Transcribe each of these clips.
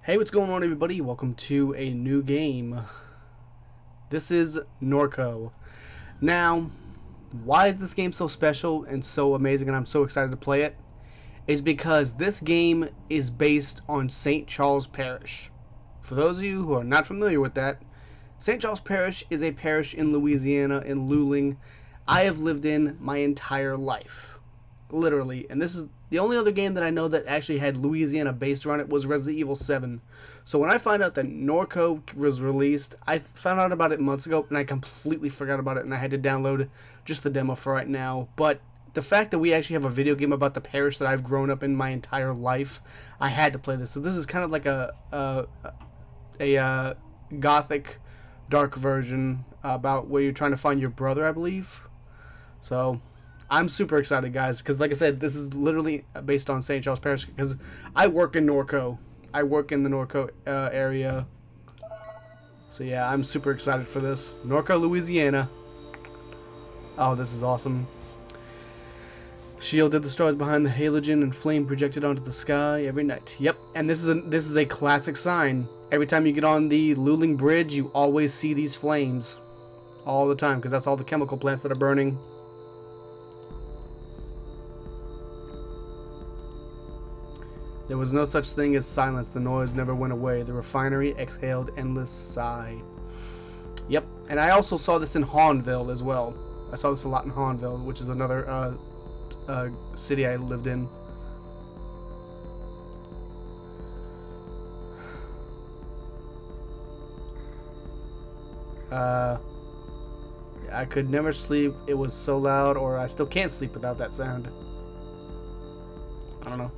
Hey, what's going on, everybody? Welcome to a new game. This is Norco. Now, why is this game so special and so amazing and I'm so excited to play it? Is because this game is based on St. Charles Parish. For those of you who are not familiar with that, St. Charles Parish is a parish in Louisiana, in Luling. I have lived in my entire life. Literally. And this is the only other game that I know that actually had Louisiana based around it was Resident Evil 7. So when I find out that Norco was released, I found out about it months ago and I completely forgot about it and I had to download just the demo for right now. But the fact that we actually have a video game about the parish that I've grown up in my entire life, I had to play this. So this is kind of like a gothic dark version about where you're trying to find your brother, I believe. So I'm super excited, guys, because like I said, this is literally based on St. Charles Parish, because I work in Norco. I work in the Norco area. So yeah, I'm super excited for this. Norco, Louisiana. Oh, this is awesome. Shielded the stars behind the halogen and flame projected onto the sky every night. Yep, and this is a classic sign. Every time you get on the Luling Bridge, you always see these flames. All the time, because that's all the chemical plants that are burning. There was no such thing as silence. The noise never went away. The refinery exhaled endless sigh. Yep, and I also saw this in Hawnville as well. I saw this a lot in Hawnville, which is another city I lived in. I could never sleep. It was so loud, or I still can't sleep without that sound. I don't know.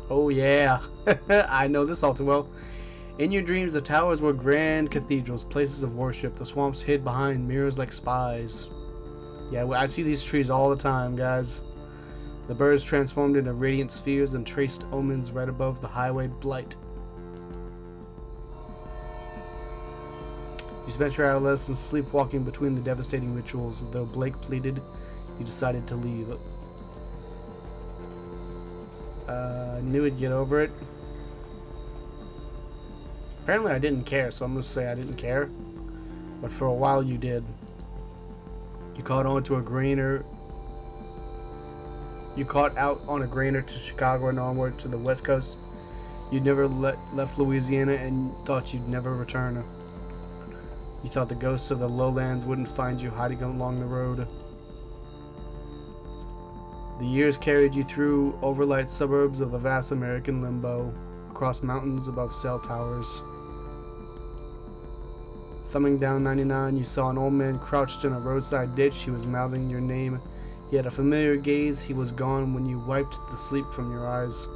Oh yeah, I know this all too well. In your dreams, the towers were grand cathedrals, places of worship. The swamps hid behind mirrors like spies. Yeah, I see these trees all the time, guys. The birds transformed into radiant spheres and traced omens right above the highway blight. You spent your adolescence sleepwalking between the devastating rituals. Though Blake pleaded, you decided to leave. I knew I'd get over it. Apparently I didn't care, so I'm going to say I didn't care. But for a while you did. You caught on to a grainer. You caught out on a grainer to Chicago and onward to the West Coast. You'd never left Louisiana and thought you'd never return. You thought the ghosts of the lowlands wouldn't find you hiding along the road. The years carried you through overlight suburbs of the vast American limbo, across mountains above cell towers. Thumbing down 99, you saw an old man crouched in a roadside ditch. He was mouthing your name. He had a familiar gaze. He was gone when you wiped the sleep from your eyes.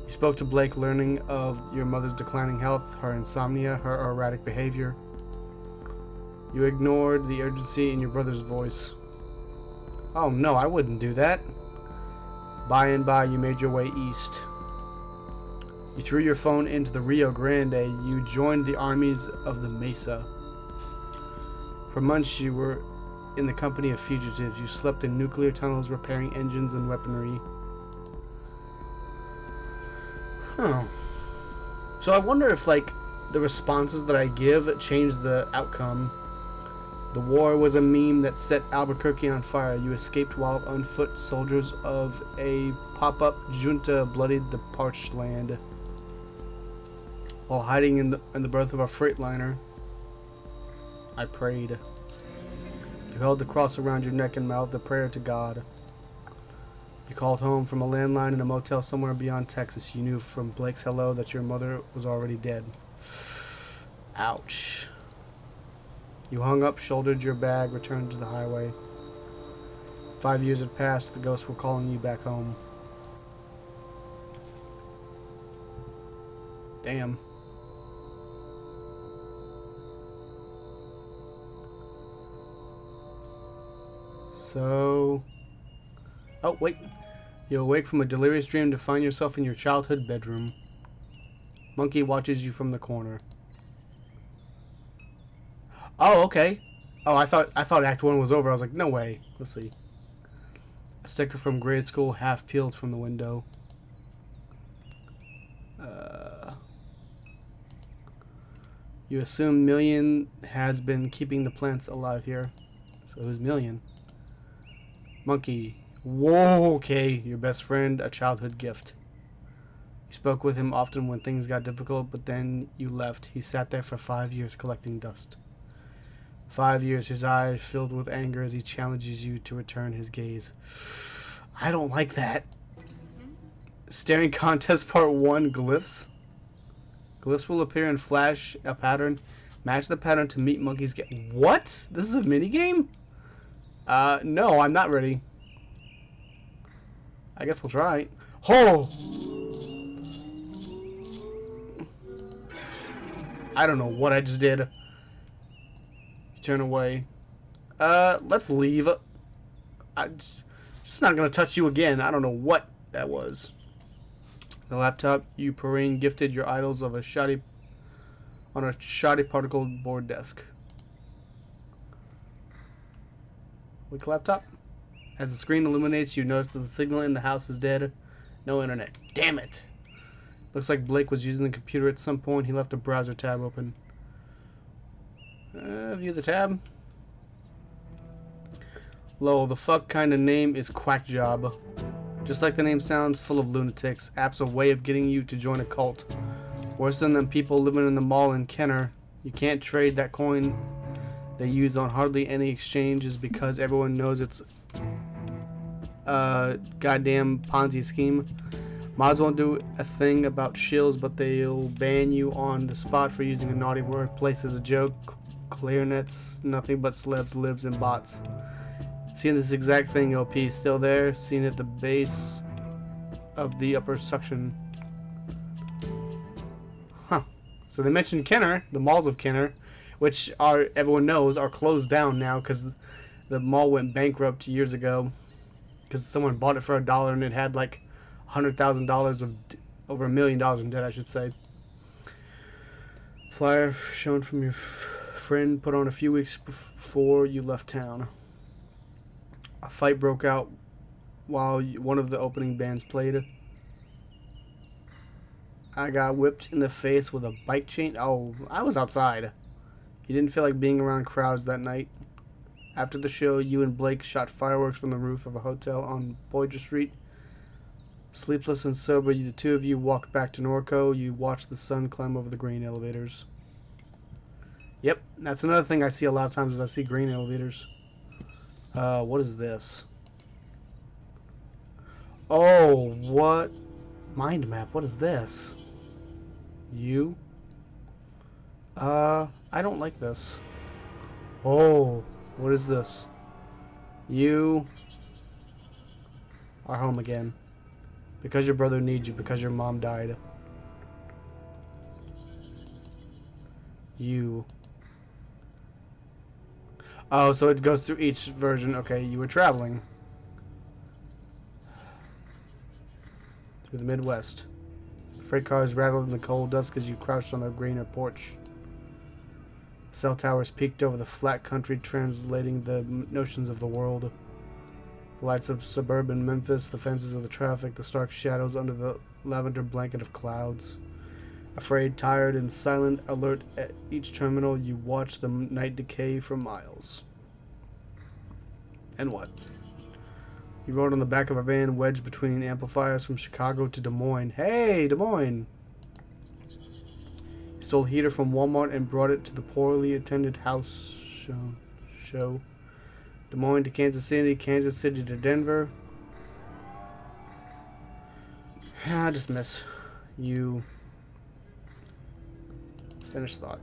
You spoke to Blake, learning of your mother's declining health, her insomnia, her erratic behavior. You ignored the urgency in your brother's voice. Oh no, I wouldn't do that. By and by, you made your way east. You threw your phone into the Rio Grande. You joined the armies of the Mesa. For months, you were in the company of fugitives. You slept in nuclear tunnels, repairing engines and weaponry. Huh. So I wonder if, like, the responses that I give change the outcome. The war was a meme that set Albuquerque on fire. You escaped while on foot. Soldiers of a pop-up junta bloodied the parched land. While hiding in the berth of a freightliner, I prayed. You held the cross around your neck and mouthed a prayer to God. You called home from a landline in a motel somewhere beyond Texas. You knew from Blake's hello that your mother was already dead. Ouch. You hung up, shouldered your bag, returned to the highway. 5 years had passed. The ghosts were calling you back home. Damn. So... Oh, wait. You awake from a delirious dream to find yourself in your childhood bedroom. Monkey watches you from the corner. Oh, okay. Oh, I thought Act 1 was over. I was like, no way. Let's see. A sticker from grade school half peeled from the window. You assume Million has been keeping the plants alive here. So who's Million? Monkey. Whoa, okay. Your best friend, a childhood gift. You spoke with him often when things got difficult, but then you left. He sat there for 5 years collecting dust. 5 years, his eyes filled with anger as he challenges you to return his gaze. I don't like that. Staring Contest Part 1, Glyphs. Glyphs will appear and flash a pattern. Match the pattern to meet Monkey's get. What? This is a minigame? No, I'm not ready. I guess we'll try. Oh! I don't know what I just did. Turn away. Let's leave. I'm just not gonna touch you again. I don't know what that was. The laptop you Perrine gifted your idols of a shoddy particle board desk. Weak laptop. As the screen illuminates, you notice that the signal in the house is dead. No internet. Damn it. Looks like Blake was using the computer at some point. He left a browser tab open. View the tab. Lol, the fuck kind of name is Quack Job. Just like the name sounds, full of lunatics. App's a way of getting you to join a cult. Worse than them people living in the mall in Kenner. You can't trade that coin they use on hardly any exchanges because everyone knows it's a goddamn Ponzi scheme. Mods won't do a thing about shills, but they'll ban you on the spot for using a naughty word. Place is a joke. Clarinets, nothing but celebs, libs, and bots. Seeing this exact thing, OP still there. Seen at the base of the upper suction. Huh. So they mentioned Kenner, the malls of Kenner, which are everyone knows are closed down now because the mall went bankrupt years ago because someone bought it for $1 and it had like $100,000 of over $1 million in debt, I should say. Flyer shown from your friend put on a few weeks before you left town. A fight broke out while one of the opening bands played. I got whipped in the face with a bike chain. Oh, I was outside. You didn't feel like being around crowds that night. After the show, you and Blake shot fireworks from the roof of a hotel on Boydra Street. Sleepless and sober, the two of you walked back to Norco. You watched the sun climb over the green elevators. Yep, that's another thing I see a lot of times is I see green elevators. What is this? Oh, what? Mind map, what is this? You? I don't like this. Oh, what is this? You are home again. Because your brother needs you, because your mom died. You. Oh, so it goes through each version. Okay, you were traveling through the Midwest. The freight cars rattled in the cold dusk as you crouched on the greener porch. Cell towers peeked over the flat country, translating the notions of the world. The lights of suburban Memphis, the fences of the traffic, the stark shadows under the lavender blanket of clouds. Afraid, tired, and silent, alert at each terminal, you watch the night decay for miles. And what? You rode on the back of a van wedged between amplifiers from Chicago to Des Moines. Hey, Des Moines! You stole a heater from Walmart and brought it to the poorly attended house show. Des Moines to Kansas City to Denver. I just miss you. Finished thought.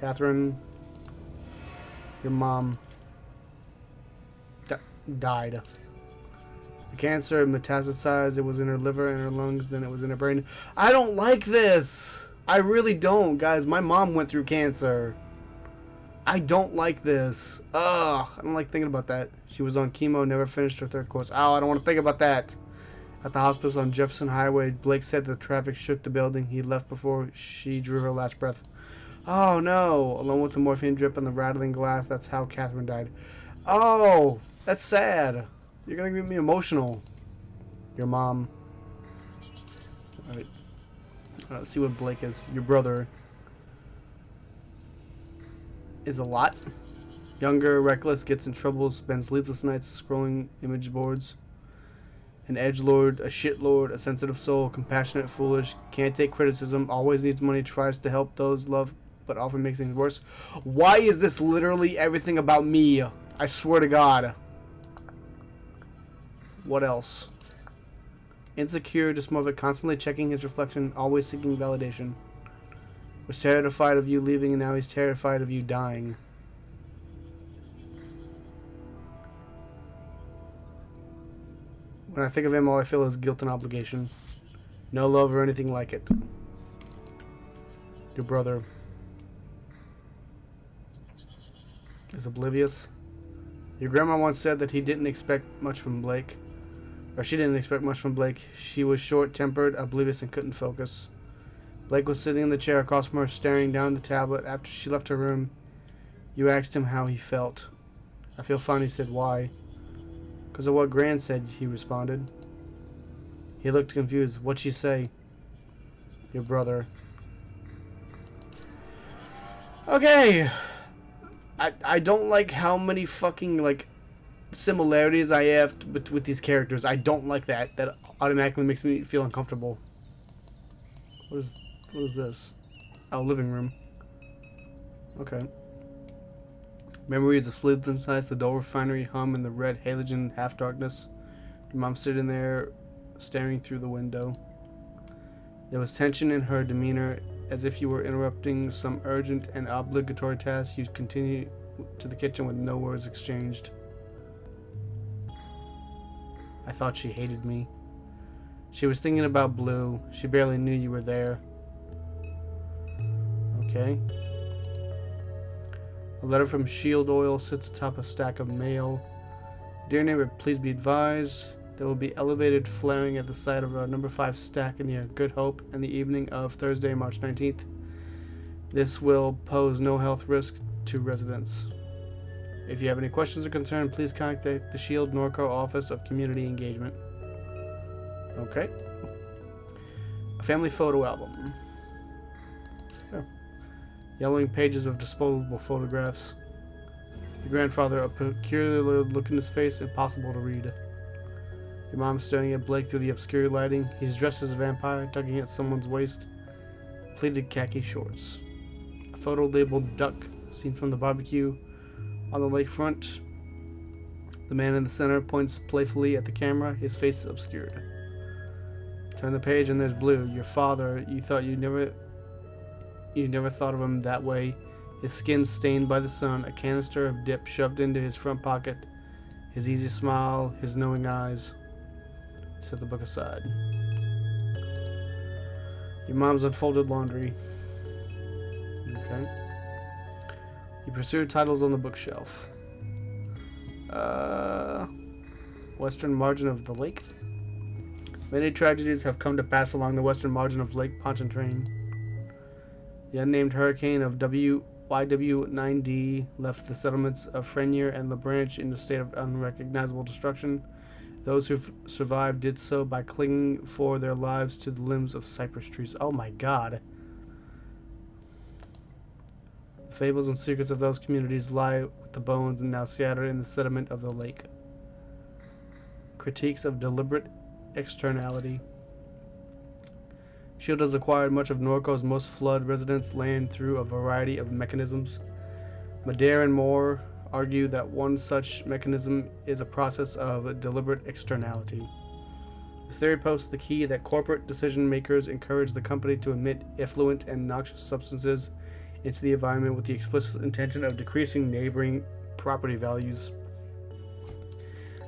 Catherine, your mom died. The cancer metastasized. It was in her liver and her lungs, then it was in her brain. I don't like this. I really don't, guys. My mom went through cancer. I don't like this. Ugh, I don't like thinking about that. She was on chemo, never finished her third course. Oh, I don't want to think about that. At the hospital on Jefferson Highway, Blake said the traffic shook the building. He left before she drew her last breath. Oh, no. Along with the morphine drip and the rattling glass, that's how Catherine died. Oh, that's sad. You're going to get me emotional. Your mom. All right. Let's see what Blake is. Your brother. is a lot. Younger, reckless, gets in trouble, spends sleepless nights scrolling image boards. An edgelord, a shitlord, a sensitive soul, compassionate, foolish, can't take criticism, always needs money, tries to help those love, but often makes things worse. Why is this literally everything about me? I swear to God. What else? Insecure, dysmorphic, constantly checking his reflection, always seeking validation. Was terrified of you leaving, and now he's terrified of you dying. When I think of him, all I feel is guilt and obligation. No love or anything like it. Your brother is oblivious. Your grandma once said that he didn't expect much from Blake. Or she didn't expect much from Blake. She was short-tempered, oblivious, and couldn't focus. Blake was sitting in the chair across from her, staring down the tablet. After she left her room, you asked him how he felt. I feel fine, he said. Why? Because of what Gran said, he responded. He looked confused. What'd she say? Your brother. Okay. I don't like how many fucking, like, similarities I have with these characters. I don't like that. That automatically makes me feel uncomfortable. What is this? Oh, living room. Okay. Memories of fluid inside the dull refinery hum in the red halogen half-darkness. Your mom sitting there, staring through the window. There was tension in her demeanor, as if you were interrupting some urgent and obligatory task. You continued to the kitchen with no words exchanged. I thought she hated me. She was thinking about Blue. She barely knew you were there. Okay. A letter from Shield Oil sits atop a stack of mail. Dear neighbor, please be advised. There will be elevated flaring at the site of our number 5 stack near Good Hope in the evening of Thursday, March 19th. This will pose no health risk to residents. If you have any questions or concerns, please contact the Shield Norco Office of Community Engagement. Okay. A family photo album. Oh. Yellowing pages of disposable photographs. Your grandfather, a peculiar look in his face, impossible to read. Your mom staring at Blake through the obscure lighting. He's dressed as a vampire, tugging at someone's waist. Pleated khaki shorts. A photo labeled Duck, seen from the barbecue on the lakefront. The man in the center points playfully at the camera, his face is obscured. Turn the page and there's Blue, your father. You thought you never thought of him that way. His skin stained by the sun, a canister of dip shoved into his front pocket, his easy smile, his knowing eyes. Set the book aside. Your mom's unfolded laundry. Okay. You pursue titles on the bookshelf. Western margin of the lake. Many tragedies have come to pass along the western margin of Lake Pontchartrain. The unnamed hurricane of YW9D left the settlements of Frenier and LaBranche in a state of unrecognizable destruction. Those who survived did so by clinging for their lives to the limbs of cypress trees. Oh my god. The fables and secrets of those communities lie with the bones and now scattered in the sediment of the lake. Critiques of deliberate externality. Shield has acquired much of Norco's most flood residents' land through a variety of mechanisms. Madare and Moore argue that one such mechanism is a process of deliberate externality. This theory posts the key that corporate decision makers encourage the company to emit effluent and noxious substances into the environment with the explicit intention of decreasing neighboring property values.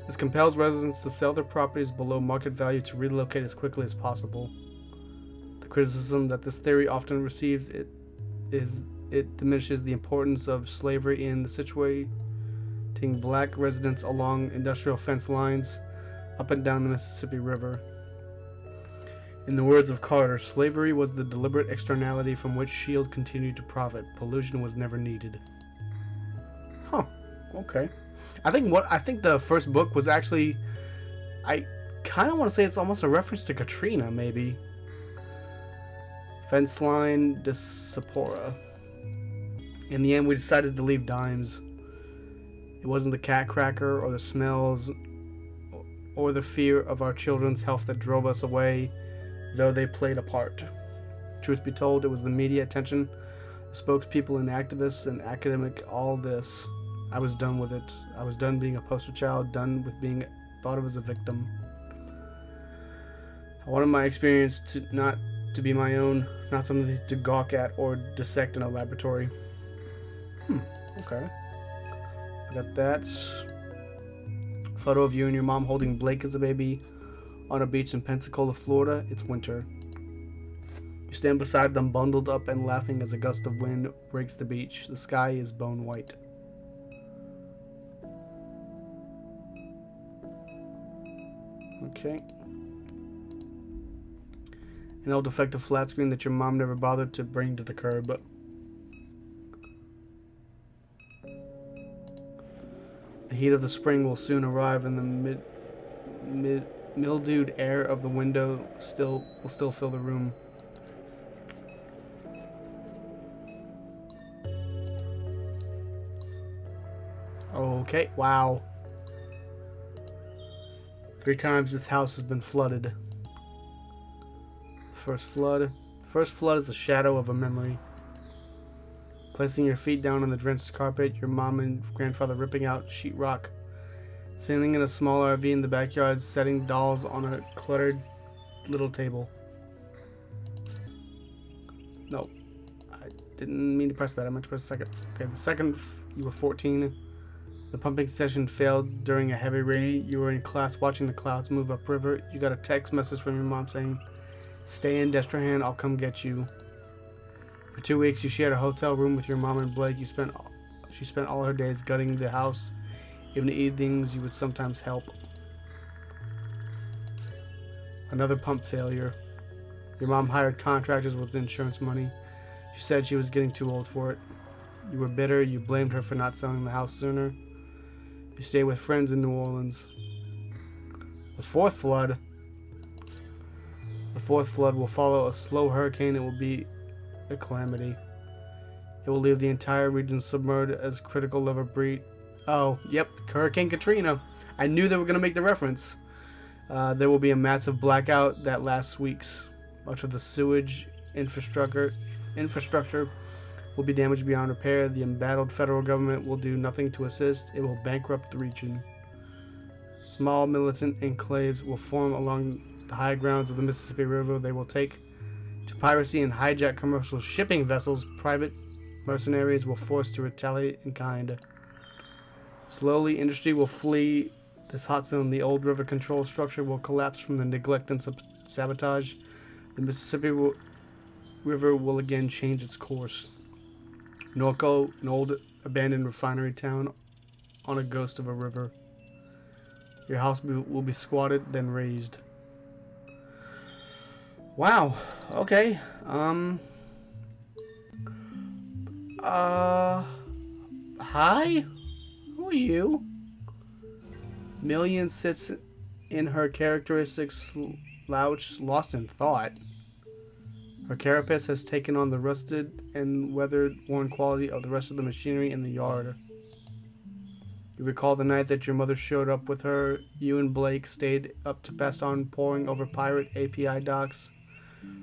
This compels residents to sell their properties below market value to relocate as quickly as possible. The criticism that this theory often receives it diminishes the importance of slavery in situating black residents along industrial fence lines up and down the Mississippi River. In the words of Carter, slavery was the deliberate externality from which Shield continued to profit. Pollution was never needed. Huh. Okay. I think the first book was actually, I kind of want to say it's almost a reference to Katrina, maybe. Fence line de Sapora. In the end, we decided to leave dimes. It wasn't the cat cracker or the smells or the fear of our children's health that drove us away, though they played a part. Truth be told, it was the media attention, the spokespeople and activists and academic, all this. I was done with it. I was done being a poster child, done with being thought of as a victim. I wanted my experience not to be my own, not something to gawk at or dissect in a laboratory. Okay. I got that. Photo of you and your mom holding Blake as a baby on a beach in Pensacola, Florida. It's winter. You stand beside them, bundled up and laughing as a gust of wind breaks the beach. The sky is bone white. Okay. An old defective flat screen that your mom never bothered to bring to the curb. The heat of the spring will soon arrive, and the mildewed air of the window will still fill the room. Okay, wow. 3 times this house has been flooded. First flood. First flood is a shadow of a memory. Placing your feet down on the drenched carpet, your mom and grandfather ripping out sheetrock, sitting in a small RV in the backyard, setting dolls on a cluttered little table. No, I didn't mean to press that. I meant to press the second. Okay, the second, you were 14. The pumping session failed during a heavy rain. You were in class watching the clouds move upriver. You got a text message from your mom saying, "Stay in Destrehan, I'll come get you." For 2 weeks, you shared a hotel room with your mom and Blake. She spent all her days gutting the house. Even the evenings, you would sometimes help. Another pump failure. Your mom hired contractors with insurance money. She said she was getting too old for it. You were bitter. You blamed her for not selling the house sooner. You stayed with friends in New Orleans. The fourth flood will follow a slow hurricane. It will be a calamity. It will leave the entire region submerged as critical level breach. Oh, yep, Hurricane Katrina. I knew they were going to make the reference. There will be a massive blackout that lasts weeks. Much of the sewage infrastructure will be damaged beyond repair. The embattled federal government will do nothing to assist. It will bankrupt the region. Small militant enclaves will form along the high grounds of the Mississippi River. They will take to piracy and hijack commercial shipping vessels. Private mercenaries will force to retaliate in kind. Slowly, industry will flee this hot zone. The old river control structure will collapse from the neglect and sabotage. The Mississippi River will again change its course. Norco, an old abandoned refinery town on a ghost of a river. Your house will be squatted, then razed. Wow. Okay. Hi? Who are you? Million sits in her characteristic slouch, lost in thought. Her carapace has taken on the rusted and weather-worn quality of the rest of the machinery in the yard. You recall the night that your mother showed up with her. You and Blake stayed up to past on, poring over pirate API docs.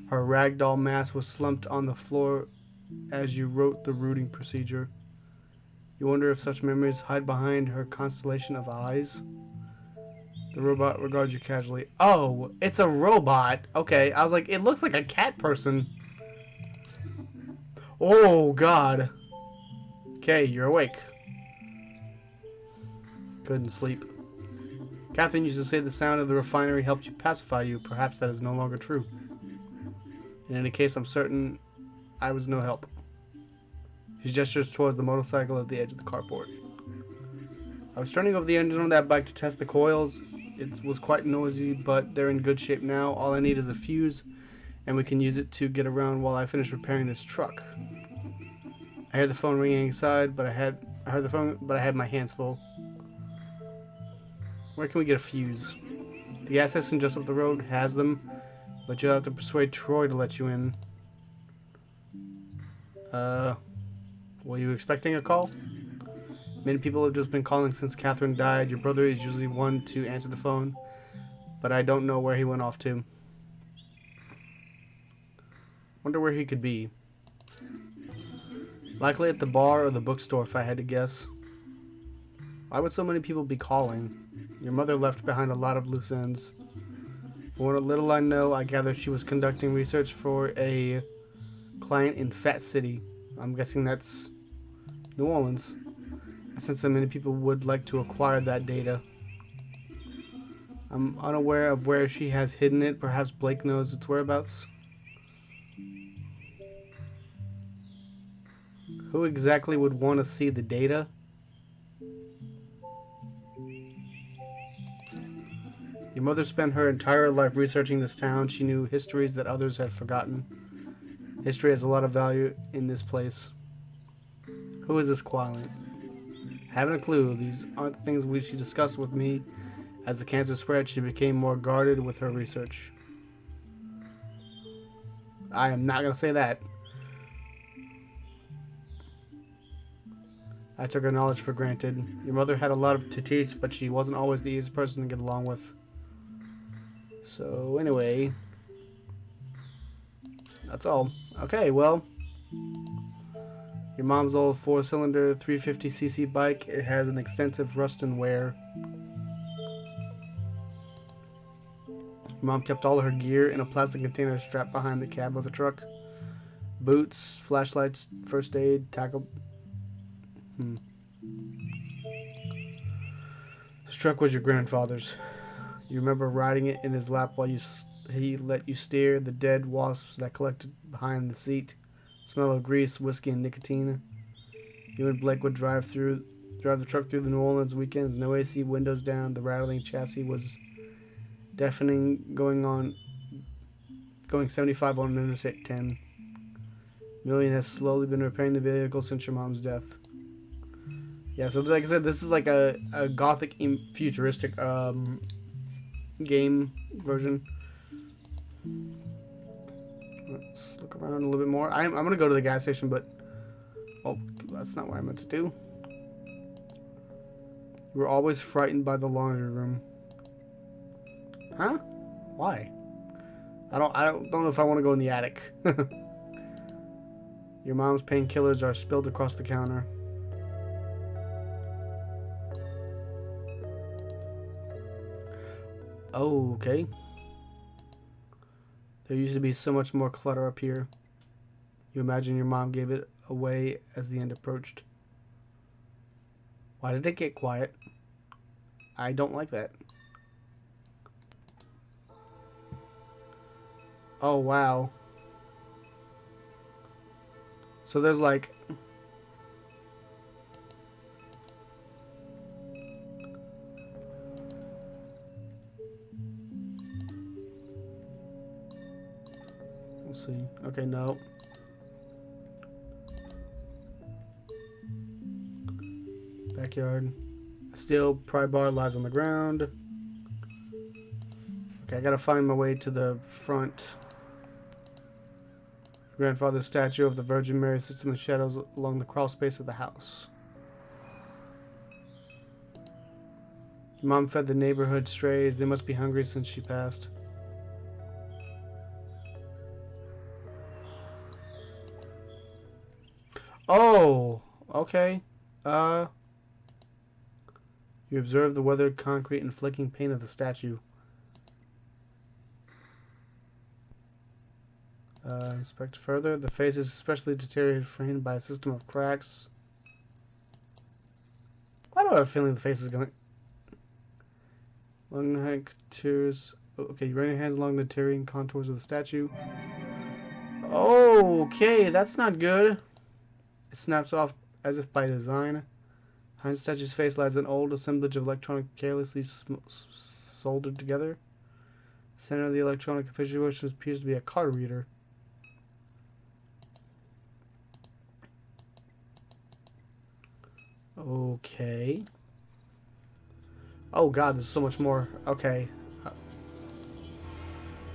Her ragdoll mass was slumped on the floor as you wrote the routing procedure. You wonder if such memories hide behind her constellation of eyes. The robot regards you casually. Oh, it's a robot. Okay, I was like, it looks like a cat person. Oh, God. Okay, you're awake. Couldn't sleep. Catherine used to say the sound of the refinery helped you pacify you. Perhaps that is no longer true. In any case, I'm certain I was no help. She gestures towards the motorcycle at the edge of the carport. I was turning over the engine on that bike to test the coils. It was quite noisy, but they're in good shape now. All I need is a fuse, and we can use it to get around while I finish repairing this truck. I heard the phone ringing inside, but I had my hands full. Where can we get a fuse? The gas station just up the road has them, but you'll have to persuade Troy to let you in. Were you expecting a call? Many people have just been calling since Catherine died. Your brother is usually one to answer the phone, but I don't know where he went off to. Wonder where he could be. Likely at the bar or the bookstore if I had to guess. Why would so many people be calling? Your mother left behind a lot of loose ends. For what little I know, I gather she was conducting research for a client in Fat City. I'm guessing that's New Orleans. Since so many people would like to acquire that data. I'm unaware of where she has hidden it. Perhaps Blake knows its whereabouts. Who exactly would want to see the data? Your mother spent her entire life researching this town. She knew histories that others had forgotten. History has a lot of value in this place. Who is this client? Haven't a clue. These aren't the things she discussed with me. As the cancer spread, she became more guarded with her research. I am not going to say that. I took her knowledge for granted. Your mother had a lot to teach, but she wasn't always the easiest person to get along with. So, anyway. That's all. Okay, well. Your mom's old 4-cylinder 350cc bike. It has an extensive rust and wear. Your mom kept all her gear in a plastic container strapped behind the cab of the truck. Boots, flashlights, first aid, tackle... This truck was your grandfather's. You remember riding it in his lap while he let you steer. The dead wasps that collected behind the seat. Smell of grease, whiskey, and nicotine. You and Blake would drive the truck through the New Orleans weekends. No AC, windows down. The rattling chassis was deafening, going 75 on Interstate 10. Million has slowly been repairing the vehicle since your mom's death. Yeah, so like I said, this is like a gothic futuristic game version. Let's look around a little bit more. I'm gonna go to the gas station, but oh, that's not what I meant to do. You were always frightened by the laundry room. Huh? Why? I don't know if I want to go in the attic. Your mom's painkillers are spilled across the counter. Oh, okay. There used to be so much more clutter up here. You imagine your mom gave it away as the end approached. Why did it get quiet? I don't like that. Oh, wow. So there's like... Let's see. Okay, no. Backyard. A steel pry bar lies on the ground. Okay, I gotta find my way to the front. Grandfather's statue of the Virgin Mary sits in the shadows along the crawl space of the house. Your mom fed the neighborhood strays. They must be hungry since she passed. Oh, okay. You observe the weathered concrete and flicking paint of the statue. Inspect further. The face is especially deteriorated, framed by a system of cracks. Why do I have a feeling the face is going... Long neck, tears... Okay, you run your hands along the tearing contours of the statue. Okay, that's not good. It snaps off as if by design. Behind the statue's face lies an old assemblage of electronic carelessly soldered together. The center of the electronic configuration appears to be a card reader. Okay. Oh god, there's so much more. Okay.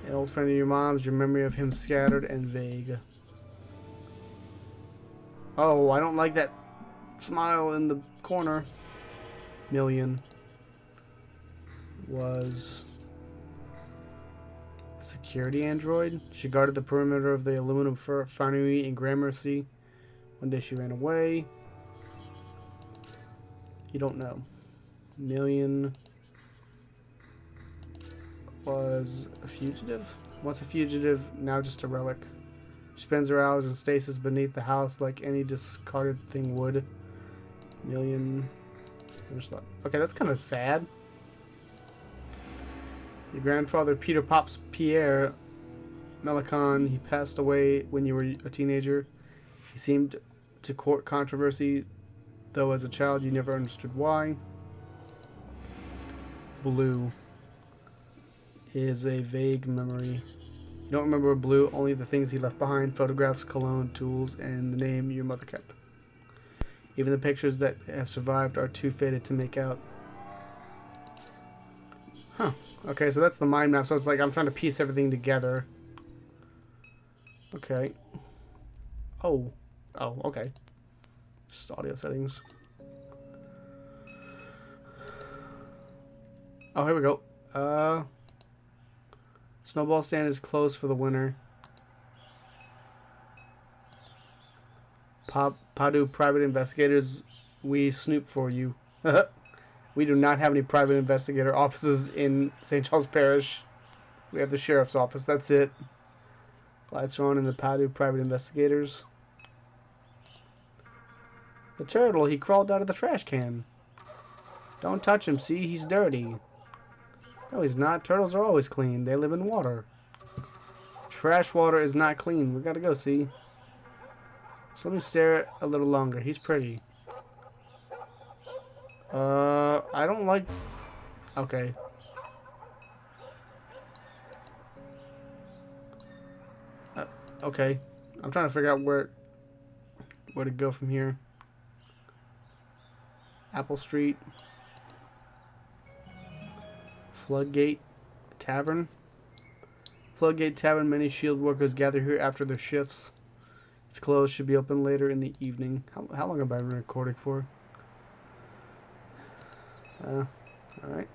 An old friend of your mom's, your memory of him scattered and vague. Oh, I don't like that smile in the corner. Million was a security android. She guarded the perimeter of the aluminum foundry in Gramercy. One day she ran away. You don't know. Million was a fugitive. Once a fugitive, now just a relic. She spends her hours in stasis beneath the house like any discarded thing would. Million. Okay, that's kind of sad. Your grandfather, Peter Pops Pierre Melicon, he passed away when you were a teenager. He seemed to court controversy, though as a child you never understood why. Blue is a vague memory. You don't remember Blue, only the things he left behind, photographs, cologne, tools, and the name your mother kept. Even the pictures that have survived are too faded to make out. Huh. Okay, so that's the mind map. So it's like I'm trying to piece everything together. Okay. Oh. Oh, okay. Just audio settings. Oh, here we go. Snowball stand is closed for the winter. Padu private investigators, we snoop for you. We do not have any private investigator offices in St. Charles Parish. We have the sheriff's office. That's it. Lights are on in the Padu private investigators. The turtle, he crawled out of the trash can. Don't touch him, see? He's dirty. No, he's not. Turtles are always clean. They live in water. Trash water is not clean. We gotta go, see? So let me stare a little longer. He's pretty. I don't like... Okay. Okay. I'm trying to figure out where to go from here. Apple Street. Floodgate Tavern. Floodgate Tavern. Many shield workers gather here after their shifts. It's closed. Should be open later in the evening. How long have I been recording for? Alright.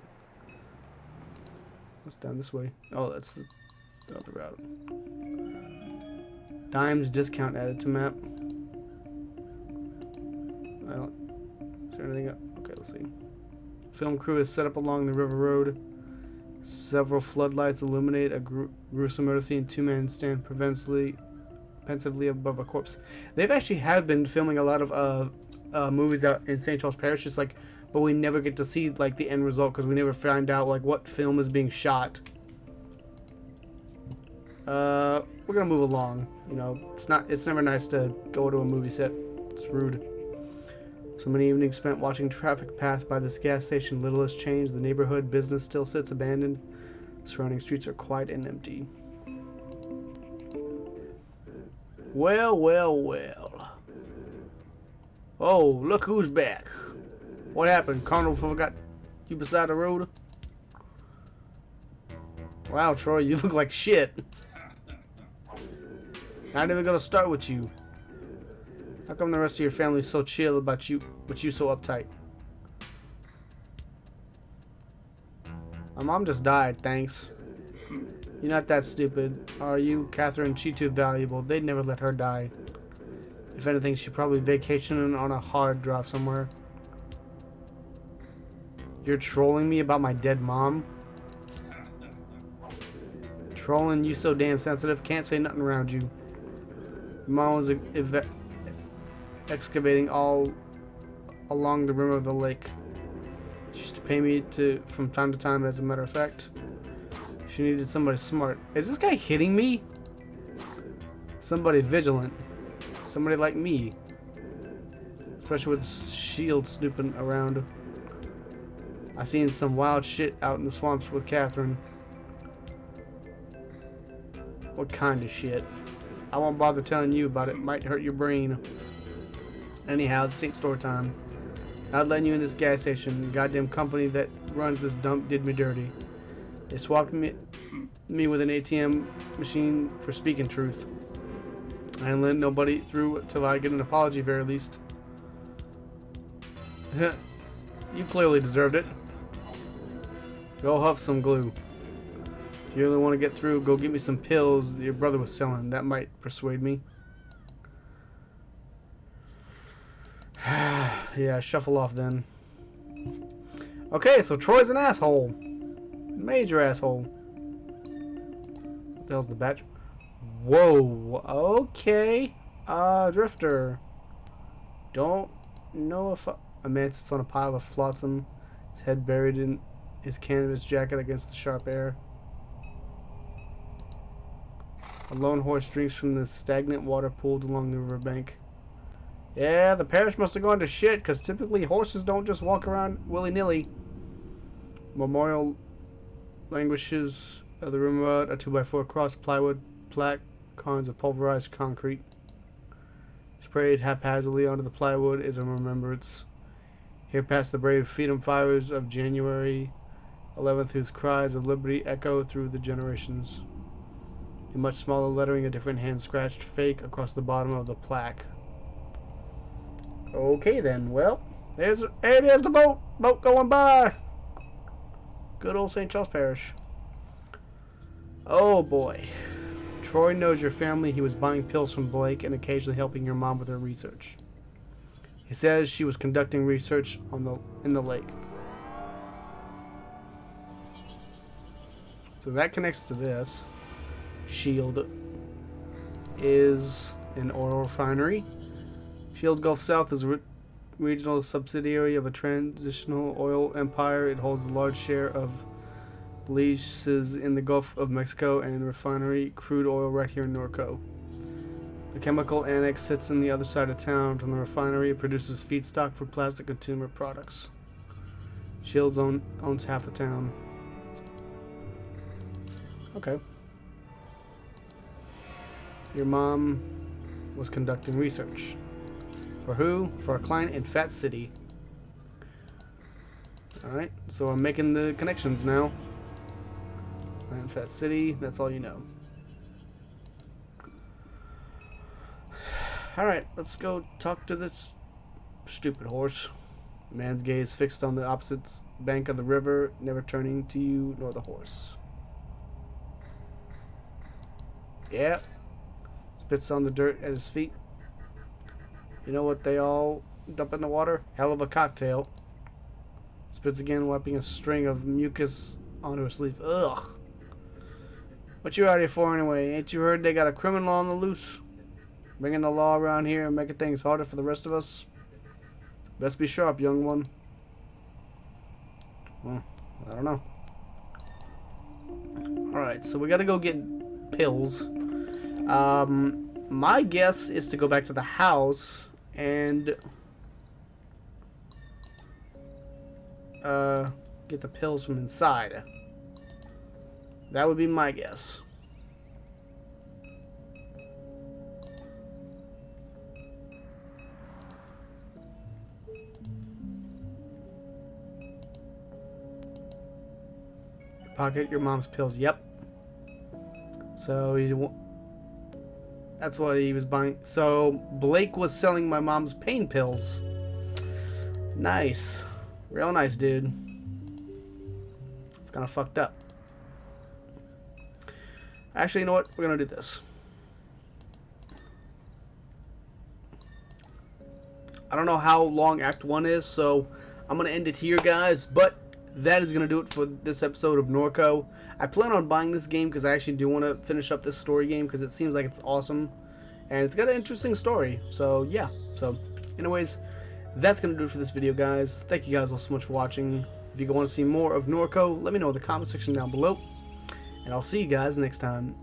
What's down this way? Oh, that's the other route. Dimes discount added to map. Well, is there anything up? Okay, let's see. Film crew is set up along the river road. Several floodlights illuminate a gruesome murder scene. Two men stand pensively above a corpse. They've actually have been filming a lot of movies out in St. Charles Parish, just like, but we never get to see like the end result because we never find out like what film is being shot. We're gonna move along. You know, it's never nice to go to a movie set. It's rude. So many evenings spent watching traffic pass by this gas station. Little has changed. The neighborhood business still sits abandoned. Surrounding streets are quiet and empty. Well, well, well. Oh, look who's back. What happened? Carnival forgot you beside the road? Wow, Troy, you look like shit. Not even gonna start with you. How come the rest of your family is so chill about you, but you so uptight? My mom just died, thanks. You're not that stupid, are you? Catherine, she too valuable. They'd never let her die. If anything, she's probably vacationing on a hard drive somewhere. You're trolling me about my dead mom? Trolling, you so damn sensitive, can't say nothing around you. Your mom was excavating all along the rim of the lake. She used to pay me from time to time, as a matter of fact. She needed somebody smart. Is this guy hitting me? Somebody vigilant. Somebody like me. Especially with the shield snooping around. I seen some wild shit out in the swamps with Catherine. What kind of shit? I won't bother telling you about it. Might hurt your brain. Anyhow, this ain't store time. Not letting you in this gas station. The goddamn company that runs this dump did me dirty. They swapped me with an ATM machine for speaking truth. I ain't let nobody through till I get an apology, very least. You clearly deserved it. Go huff some glue. If you really want to get through, go get me some pills your brother was selling. That might persuade me. Yeah, shuffle off then. Okay, so Troy's an asshole. Major asshole. What the hell's the batch? Whoa, okay. Drifter. Don't know if a man sits on a pile of flotsam, his head buried in his canvas jacket against the sharp air. A lone horse drinks from the stagnant water pooled along the riverbank. Yeah, the parish must have gone to shit, because typically horses don't just walk around willy-nilly. Memorial languishes of the river mud, a 2x4 cross, plywood, plaque, carns of pulverized concrete. Sprayed haphazardly onto the plywood is a remembrance. Here past the brave freedom fighters of January 11th, whose cries of liberty echo through the generations. In much smaller lettering, a different hand scratched fake across the bottom of the plaque. Okay then, well, there's the boat going by. Good old St. Charles Parish. Oh boy. Troy knows your family. He was buying pills from Blake and occasionally helping your mom with her research. He says she was conducting research in the lake. So that connects to this. Shield is an oil refinery. Shield Gulf South is a regional subsidiary of a transitional oil empire. It holds a large share of leases in the Gulf of Mexico and refinery crude oil right here in Norco. The chemical annex sits on the other side of town from the refinery. It produces feedstock for plastic consumer products. Shields owns half the town. Okay. Your mom was conducting research. For who? For a client in Fat City. Alright, so I'm making the connections now. Client in Fat City, that's all you know. Alright, let's go talk to this stupid horse. The man's gaze fixed on the opposite bank of the river, never turning to you nor the horse. Yeah. Spits on the dirt at his feet. You know what they all dump in the water? Hell of a cocktail. Spits again, wiping a string of mucus onto her sleeve. Ugh. What you out here for anyway? Ain't you heard they got a criminal on the loose? Bringing the law around here and making things harder for the rest of us? Best be sharp, young one. Well, I don't know. Alright, so we gotta go get pills. My guess is to go back to the house and get the pills from inside. That would be my guess. Pocket your mom's pills. Yep. So that's what he was buying. So Blake was selling my mom's pain pills. Nice. Real nice, dude. It's kind of fucked up. Actually, you know what? We're going to do this. I don't know how long Act 1 is, so I'm going to end it here, guys. But that is going to do it for this episode of Norco. I plan on buying this game because I actually do want to finish up this story game because it seems like it's awesome. And it's got an interesting story. So, yeah. So, anyways, that's going to do it for this video, guys. Thank you guys all so much for watching. If you want to see more of Norco, let me know in the comment section down below. And I'll see you guys next time.